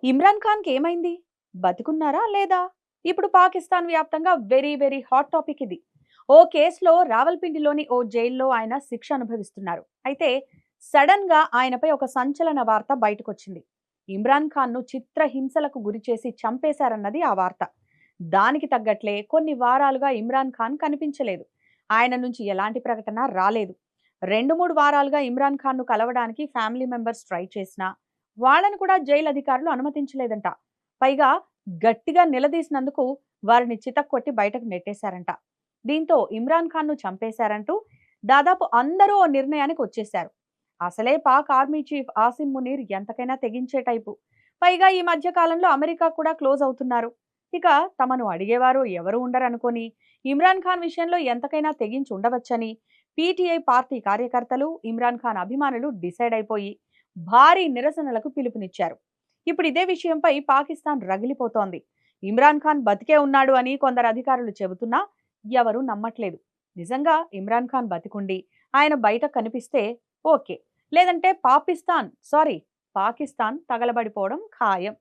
ఇమ్రాన్ ఖాన్‌కి ఏమైంది? బతికున్నారా లేదా? ఇప్పుడు పాకిస్తాన్ వ్యాప్తంగా వెరీ వెరీ హాట్ టాపిక్ ఇది. ఓ కేసులో రావల్పిండిలోని ఓ జైల్లో ఆయన శిక్ష అనుభవిస్తున్నారు. అయితే సడన్‌గా ఆయనపై ఒక సంచలన వార్త బయటకొచ్చింది. ఇమ్రాన్ ఖాన్‌ను చిత్రహింసలకు గురిచేసి చంపేశారన్నది ఆ వార్త. దానికి తగ్గట్లే కొన్ని వారాలుగా ఇమ్రాన్ ఖాన్ కనిపించలేదు. ఆయన నుంచి ఎలాంటి ప్రకటన రాలేదు. 2, 3 వారాలుగా ఇమ్రాన్ ఖాన్‌ను కలవడానికి ఫ్యామిలీ మెంబర్స్ ట్రై చేసినా వాళ్ళని కూడా జైలు అధికారులు అనుమతించలేదంట. పైగా గట్టిగా నిలదీసినందుకు వారిని చితక్కొట్టి బయటకు నెట్టేశారంట. దీంతో ఇమ్రాన్ ఖాన్‌ను చంపేశారంటూ దాదాపు అందరూ ఓ నిర్ణయానికి వచ్చేశారు. అసలే పాక్ ఆర్మీ చీఫ్ ఆసిమ్ మునీర్ ఎంతకైనా తెగించే టైపు. పైగా ఈ మధ్య కాలంలో అమెరికా కూడా క్లోజ్ అవుతున్నారు. ఇక తమను అడిగేవారు ఎవరు ఉండరనుకొని ఇమ్రాన్ ఖాన్ విషయంలో ఎంతకైనా తెగించి ఉండవచ్చని పీటీఐ పార్టీ కార్యకర్తలు, ఇమ్రాన్ ఖాన్ అభిమానులు డిసైడ్ అయిపోయి భారీ నిరసనలకు పిలుపునిచ్చారు. ఇప్పుడు ఇదే విషయంపై పాకిస్తాన్ రగిలిపోతోంది. ఇమ్రాన్ ఖాన్ బతికే ఉన్నాడు అని కొందరు అధికారులు చెబుతున్నా ఎవరూ నమ్మట్లేదు. నిజంగా ఇమ్రాన్ ఖాన్ బతికుండి ఆయన బయట కనిపిస్తే ఓకే. లేదంటే పాకిస్తాన్ తగలబడిపోవడం ఖాయం.